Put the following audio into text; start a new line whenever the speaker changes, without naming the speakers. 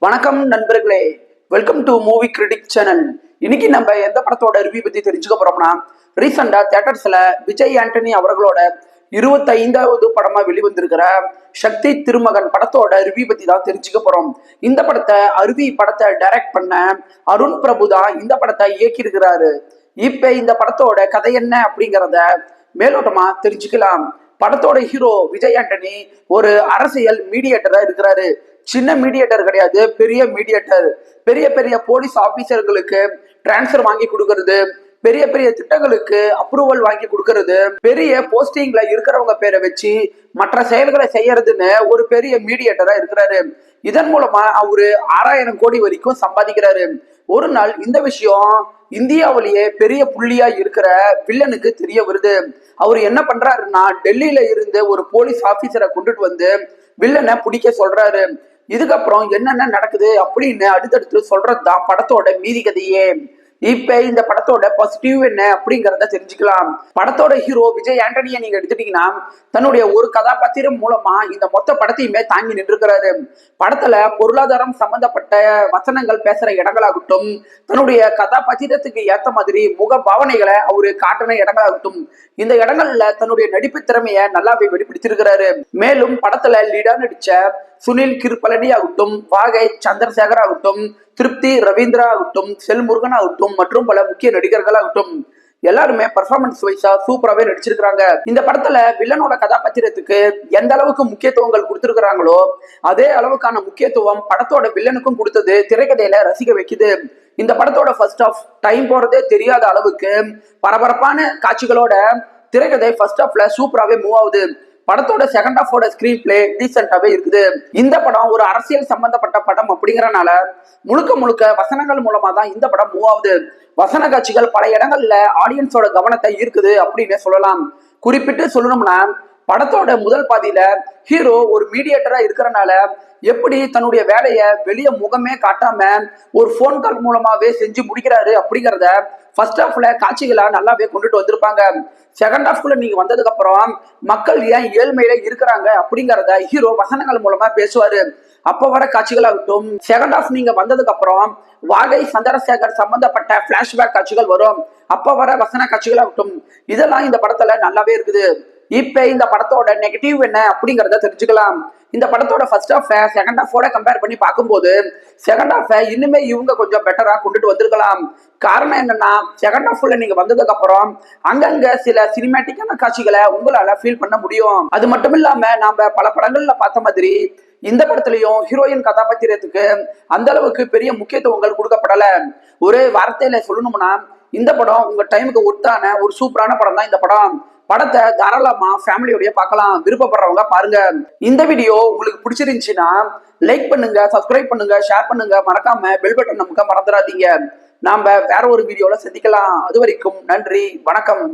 வணக்கம் நண்பர்களே, welcome to movie critic channel. இன்னைக்கு நம்ம எந்த படத்தோட ரிவ்யூ பத்தி தெரிஞ்சுக்க போறோம்னா, ரீசெண்டா தியேட்டர்ஸ்ல விஜய் ஆண்டனி அவர்களோட 25வது படமா வெளிவந்திருக்கிற சக்தி திருமகன் படத்தோட ரிவ்யூ பத்தி தான் தெரிஞ்சுக்க போறோம். இந்த படத்தை அருவி படத்தை டைரக்ட் பண்ண அருண் பிரபு தான் இந்த படத்தை இயக்கியிருக்கிறாரு. இப்ப இந்த படத்தோட கதை என்ன அப்படிங்கிறத மேலோட்டமா தெரிஞ்சுக்கலாம். படத்தோட ஹீரோ விஜய் ஆண்டனி ஒரு அரசியல் மீடியேட்டரா இருக்கிறாரு. சின்ன மீடியேட்டர் கிடையாது, பெரிய மீடியேட்டர். பெரிய பெரிய போலீஸ் ஆபீசர்களுக்கு டிரான்ஸ்பர் வாங்கி கொடுக்கறது, பெரிய பெரிய திட்டங்களுக்கு அப்ரூவல் வாங்கி கொடுக்கறது, பெரிய போஸ்டிங்ல இருக்கிறவங்க பேரை வச்சு மற்ற செயல்களை செய்யறதுன்னு ஒரு பெரிய மீடியேட்டரா இருக்கிறாரு. இதன் மூலமா அவரு 6000 கோடி வரைக்கும் சம்பாதிக்கிறாரு. ஒரு நாள் இந்த விஷயம் இந்தியாவிலேயே பெரிய புள்ளியா இருக்கிற வில்லனுக்கு தெரிய வருது. அவர் என்ன பண்றாருன்னா, டெல்லியில இருந்து ஒரு போலீஸ் ஆபீசரை கொண்டுட்டு வந்து வில்லனை பிடிக்க சொல்றாரு. இதுக்கப்புறம் என்னென்ன நடக்குது அப்படின்னு அடுத்தடுத்து சொல்றதுதான் படத்தோட மீதி கதையே. இப்ப இந்த படத்தோட பாசிட்டிவ் என்ன அப்படிங்கறத தெரிஞ்சுக்கலாம். படத்தோட ஹீரோ விஜய் ஆண்டனியை நீங்க எடுத்துட்டீங்கன்னா, தன்னுடைய ஒரு கதாபாத்திரம் மூலமா இந்த மொத்த படத்தையுமே தாங்கி நின்றுக்கிறாரு. படத்துல பொருளாதாரம் சம்பந்தப்பட்ட வசனங்கள் பேசுற இடங்களாகட்டும், தன்னுடைய கதாபாத்திரத்துக்கு ஏத்த மாதிரி முக பாவனைகளை அவரு காட்டின இடங்களாகட்டும், இந்த இடங்கள்ல தன்னுடைய நடிப்பு திறமைய நல்லாவே வெளிப்படுத்திருக்கிறாரு. மேலும் படத்துல லீடா நடிச்ச சுனில் கிருபழனி ஆகட்டும், வாகை சந்திரசேகர் ஆகட்டும், திருப்தி ரவீந்திரா ஆகட்டும், செல்முருகன் ஆகட்டும் மற்றும் பல முக்கிய நடிகர்கள் ஆகட்டும், எல்லாருமே பர்ஃபார்மன்ஸ் வைஸா சூப்பராகவே நடிச்சிருக்காங்க. இந்த படத்துல வில்லனோட கதாபாத்திரத்துக்கு எந்த அளவுக்கு முக்கியத்துவங்கள் கொடுத்திருக்கிறாங்களோ அதே அளவுக்கான முக்கியத்துவம் படத்தோட வில்லனுக்கும் கொடுத்தது திரைக்கதையில ரசிக்க வைக்குது. இந்த படத்தோட ஃபர்ஸ்ட் ஆஃப் டைம் போறதே தெரியாத அளவுக்கு பரபரப்பான காட்சிகளோட திரைக்கதை ஃபர்ஸ்ட் ஆஃப்ல சூப்பராகவே மூவ் ஆகுது. படத்தோட செகண்ட் ஹாஃபோட ஸ்கிரீன் பிளே டீசென்டாவே இருக்குது. இந்த படம் ஒரு அரசியல் சம்பந்தப்பட்ட படம் அப்படிங்கறனால முழுக்க முழுக்க வசனங்கள் மூலமா தான் இந்த படம் மூவ் ஆகுது. வசன காட்சிகள் பல இடங்கள்ல ஆடியன்ஸோட கவனத்தை ஈர்க்குது அப்படின்னு சொல்லலாம். குறிப்பிட்டு சொல்லணும்னா, படத்தோட முதல் பாதியில ஹீரோ ஒரு மீடியேட்டரா இருக்கிறனால எப்படி தன்னுடைய வேலையை வெளியே முகமே காட்டாம ஒரு போன் கால் மூலமாவே செஞ்சு முடிக்கிறாரு அப்படிங்கிறத ஃபர்ஸ்ட் ஹாஃப்ல காட்சிகளா நல்லாவே கொண்டுட்டு வந்திருப்பாங்க. செகண்ட் ஹாஃப்ல நீங்க வந்ததுக்கு அப்புறம் மக்கள் ஏன் ஏழ்மையில இருக்கிறாங்க அப்படிங்கிறத ஹீரோ வசனங்கள் மூலமா பேசுவாரு. அப்ப வர காட்சிகளாகட்டும், செகண்ட் ஹாஃப் நீங்க வந்ததுக்கு அப்புறம் வாகை சந்திரசேகர் சம்பந்தப்பட்ட பிளாஷ்பேக் காட்சிகள் வரும். அப்ப வர வசன காட்சிகளாகட்டும், இதெல்லாம் இந்த படத்துல நல்லாவே இருக்குது. இப்ப இந்த படத்தோட நெகட்டிவ் என்ன அப்படிங்கறத தெரிஞ்சுக்கலாம். இந்த படத்தோட ஃபர்ஸ்ட் ஹாஃப் செகண்ட் ஹாஃபோட கம்பேர் பண்ணி பார்க்கும்போது செகண்ட் ஹாஃப் இன்னுமே இவங்க கொஞ்சம் பெட்டரா கொண்டுட்டு வந்திருக்கலாம். காரணம் என்னன்னா, செகண்ட் ஹாஃப்ல நீங்க வந்ததுக்கு அப்புறம் அங்கங்க சில சினிமேட்டிக்கான காட்சிகளை உங்களால ஃபீல் பண்ண முடியும். அது மட்டும் இல்லாம நாம பல படங்கள்ல பார்த்த மாதிரி இந்த படத்துலயும் ஹீரோயின் கதாபாத்திரத்துக்கு அந்த அளவுக்கு பெரிய முக்கியத்துவங்கள் கொடுக்கப்படல. ஒரு வார்த்தையில சொல்லணும்னா, இந்த படம் உங்க டைமுக்கு ஒத்தான ஒரு சூப்பரான படம் தான் இந்த படம். படத்தை தாராளமா ஃபேமிலியோடய பார்க்கலாம். விருப்பப்படுறவங்க பாருங்க. இந்த வீடியோ உங்களுக்கு பிடிச்சிருந்துச்சுன்னா லைக் பண்ணுங்க, சப்ஸ்கிரைப் பண்ணுங்க, ஷேர் பண்ணுங்க, மறக்காம பெல் பட்டன் நமக்கு மறந்துடாதீங்க. நாம வேற ஒரு வீடியோல சந்திக்கலாம். அது வரைக்கும் நன்றி, வணக்கம்.